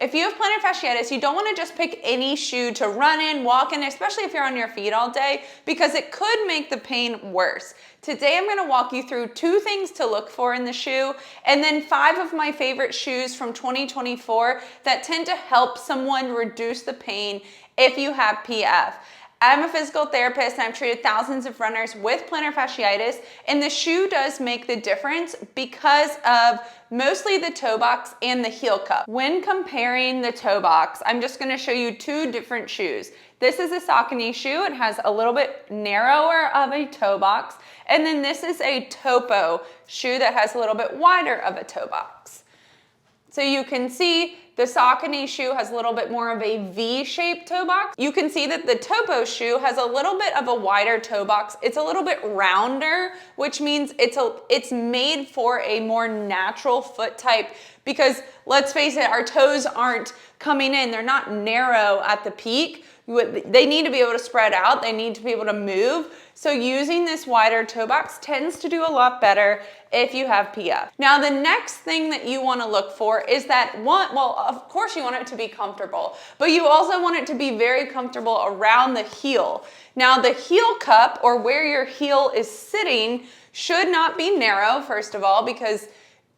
If you have plantar fasciitis, you don't want to just pick any shoe to run in, walk in, especially if you're on your feet all day, because it could make the pain worse. Today, I'm going to walk you through 2 things to look for in the shoe, and then 5 of my favorite shoes from 2024 that tend to help someone reduce the pain if you have PF. I'm a physical therapist and I've treated thousands of runners with plantar fasciitis, and the shoe does make the difference because of mostly the toe box and the heel cup. When comparing the toe box, I'm just going to show you 2 different shoes. This is a Saucony shoe. It has a little bit narrower of a toe box, and then this is a Topo shoe that has a little bit wider of a toe box. So you can see the Saucony shoe has a little bit more of a V-shaped toe box. You can see that the Topo shoe has a little bit of a wider toe box. It's a little bit rounder, which means it's made for a more natural foot type, because let's face it, our toes aren't coming in. They're not narrow at the peak. They need to be able to spread out. They need to be able to move. So using this wider toe box tends to do a lot better if you have PF. Now, the next thing that you want to look for is that of course you want it to be comfortable, but you also want it to be very comfortable around the heel. Now, the heel cup, or where your heel is sitting, should not be narrow, first of all, because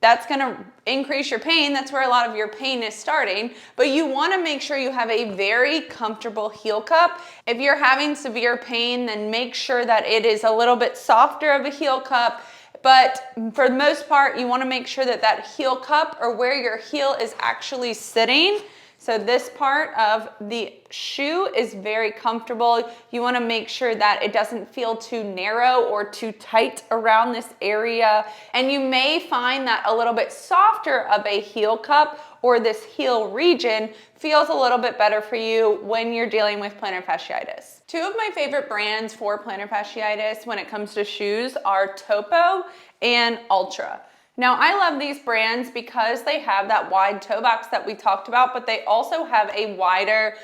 that's going to increase your pain. That's where a lot of your pain is starting. But you want to make sure you have a very comfortable heel cup. If you're having severe pain, then make sure that it is a little bit softer of a heel cup. But for the most part, you want to make sure that that heel cup, or where your heel is actually sitting, so this part of the shoe, is very comfortable. You want to make sure that it doesn't feel too narrow or too tight around this area. And you may find that a little bit softer of a heel cup, or this heel region, feels a little bit better for you when you're dealing with plantar fasciitis. 2 of my favorite brands for plantar fasciitis when it comes to shoes are Topo and Altra. Now, I love these brands because they have that wide toe box that we talked about, but they also have a wider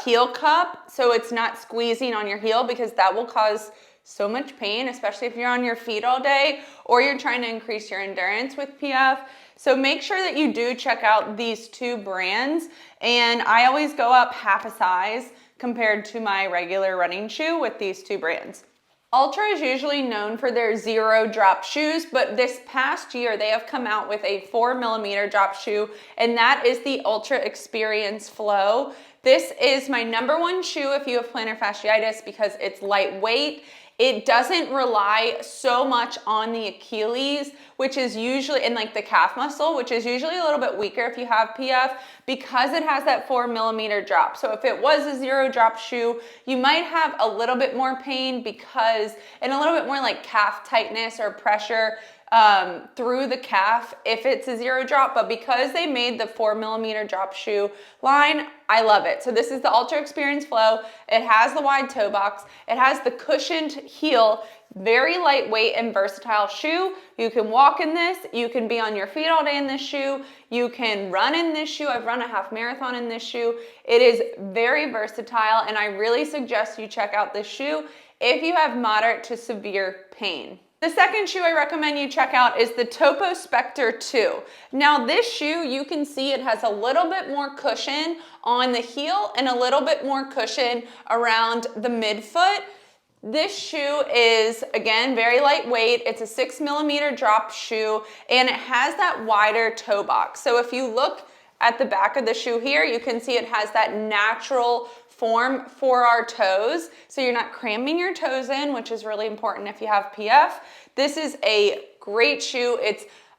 heel cup, so it's not squeezing on your heel, because that will cause so much pain, especially if you're on your feet all day or you're trying to increase your endurance with PF. So make sure that you do check out these 2 brands, and I always go up half a size compared to my regular running shoe with these 2 brands. Altra is usually known for their 0 drop shoes, but this past year they have come out with a 4mm drop shoe, and that is the Ultra Experience Flow. This is my #1 shoe if you have plantar fasciitis, because it's lightweight. It doesn't rely so much on the Achilles, which is usually, and like the calf muscle, which is usually a little bit weaker if you have PF, because it has that 4mm drop. So if it was a 0 drop shoe, you might have a little bit more pain and a little bit more like calf tightness or pressure through the calf if it's a 0 drop, but because they made the 4mm drop shoe line, I love it. So this is the Ultra Experience Flow. It has the wide toe box. It has the cushioned heel, very lightweight and versatile shoe. You can walk in this. You can be on your feet all day in this shoe. You can run in this shoe. I've run a half marathon in this shoe. It is very versatile, and I really suggest you check out this shoe if you have moderate to severe pain. The second shoe I recommend you check out is the Topo Spectre 2. Now, this shoe, you can see it has a little bit more cushion on the heel and a little bit more cushion around the midfoot. This shoe is, again, very lightweight. It's a 6mm drop shoe, and it has that wider toe box. So if you look at the back of the shoe here, you can see it has that natural form for our toes, so you're not cramming your toes in, which is really important if you have PF. This is a great shoe.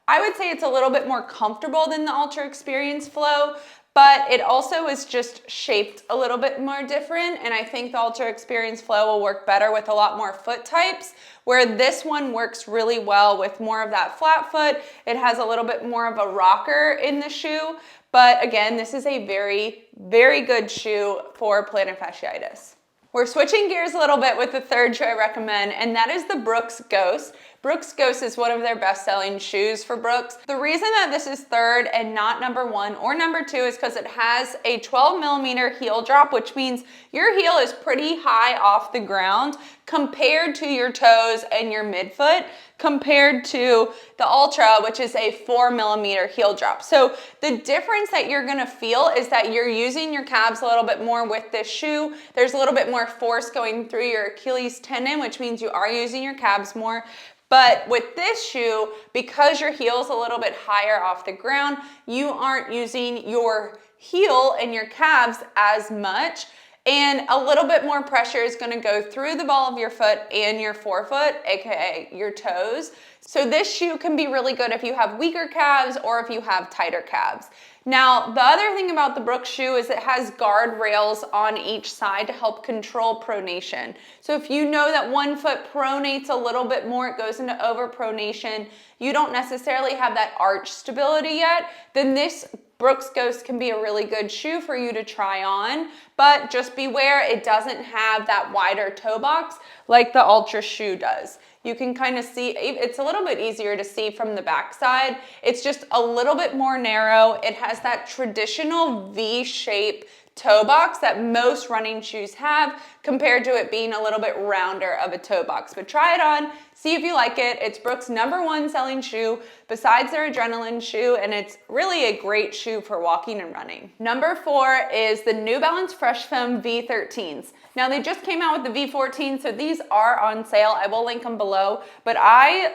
I would say it's a little bit more comfortable than the Ultra Experience Flow, but it also is just shaped a little bit more different, and I think the Ultra Experience Flow will work better with a lot more foot types, where this one works really well with more of that flat foot. It has a little bit more of a rocker in the shoe, but again, this is a very, very good shoe for plantar fasciitis. We're switching gears a little bit with the third shoe I recommend, and that is the Brooks Ghost. Brooks Ghost is one of their best-selling shoes for Brooks. The reason that this is third and not number one or number two is because it has a 12mm heel drop, which means your heel is pretty high off the ground compared to your toes and your midfoot, compared to the Ultra, which is a 4mm heel drop. So the difference that you're gonna feel is that you're using your calves a little bit more with this shoe. There's a little bit more force going through your Achilles tendon, which means you are using your calves more. But with this shoe, because your heel's a little bit higher off the ground, you aren't using your heel and your calves as much, and a little bit more pressure is gonna go through the ball of your foot and your forefoot, AKA your toes. So this shoe can be really good if you have weaker calves or if you have tighter calves. Now, the other thing about the Brooks shoe is it has guardrails on each side to help control pronation. So if you know that one foot pronates a little bit more, it goes into overpronation, you don't necessarily have that arch stability yet, then this Brooks Ghost can be a really good shoe for you to try on, but just beware it doesn't have that wider toe box like the Ultra shoe does. You can kind of see, it's a little bit easier to see from the backside. It's just a little bit more narrow. It has that traditional V-shape toe box that most running shoes have, compared to it being a little bit rounder of a toe box. But try it on, see if you like it. It's Brooks' #1 selling shoe besides their adrenaline shoe, and it's really a great shoe for walking and running. Number 4 is the New Balance Fresh Foam V13s. Now they just came out with the V14, so these are on sale. I will link them below, but I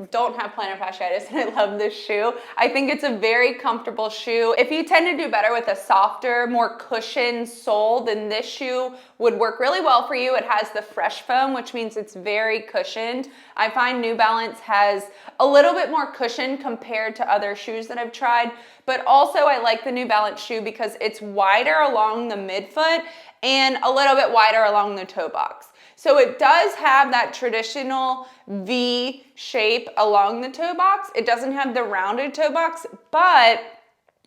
don't have plantar fasciitis and I love this shoe. I think it's a very comfortable shoe. If you tend to do better with a softer, more cushioned sole, then this shoe would work really well for you. It has the Fresh Foam, which means it's very cushioned. I find New Balance has a little bit more cushion compared to other shoes that I've tried, but also I like the New Balance shoe because it's wider along the midfoot and a little bit wider along the toe box. So it does have that traditional V shape along the toe box. It doesn't have the rounded toe box, but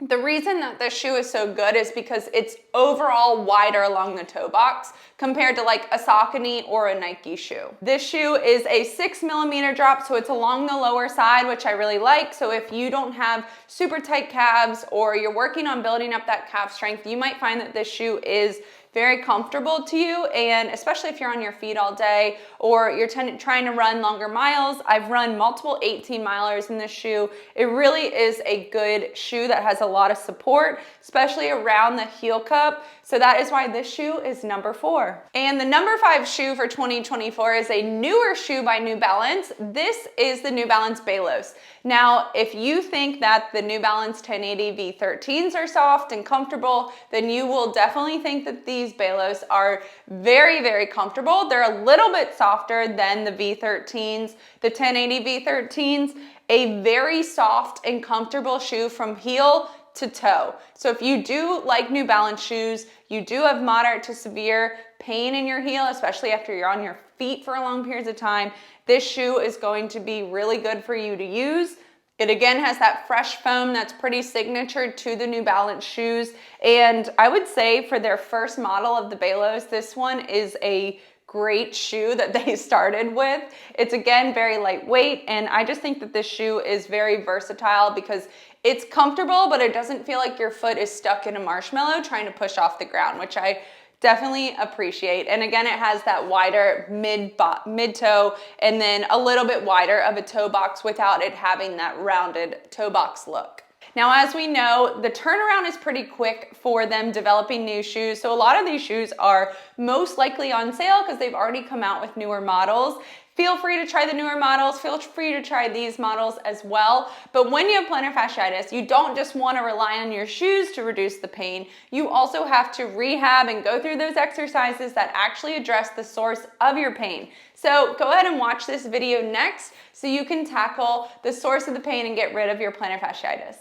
the reason that this shoe is so good is because it's overall wider along the toe box compared to like a Saucony or a Nike shoe. This shoe is a 6mm drop, so it's along the lower side, which I really like. So if you don't have super tight calves or you're working on building up that calf strength, you might find that this shoe is very comfortable to you, and especially if you're on your feet all day or you're trying to run longer miles. I've run multiple 18-milers in this shoe. It really is a good shoe that has a lot of support, especially around the heel cup. So that is why this shoe is number 4. And the number 5 shoe for 2024 is a newer shoe by New Balance. This is the New Balance Balos. Now, if you think that the New Balance 1080 V13s are soft and comfortable, then you will definitely think that these Balos are very, very comfortable. They're a little bit softer than the V13s, the 1080 V13s, a very soft and comfortable shoe from heel to toe. So if you do like New Balance shoes, you do have moderate to severe pain in your heel, especially after you're on your feet for long periods of time, this shoe is going to be really good for you to use. It again has that Fresh Foam that's pretty signature to the New Balance shoes. And I would say for their first model of the Balos, this one is a great shoe that they started with. It's again very lightweight, and I just think that this shoe is very versatile because it's comfortable, but it doesn't feel like your foot is stuck in a marshmallow trying to push off the ground, which I definitely appreciate. And again, it has that wider mid-toe and then a little bit wider of a toe box without it having that rounded toe box look. Now, as we know, the turnaround is pretty quick for them developing new shoes. So a lot of these shoes are most likely on sale because they've already come out with newer models. Feel free to try the newer models. Feel free to try these models as well. But when you have plantar fasciitis, you don't just want to rely on your shoes to reduce the pain. You also have to rehab and go through those exercises that actually address the source of your pain. So go ahead and watch this video next so you can tackle the source of the pain and get rid of your plantar fasciitis.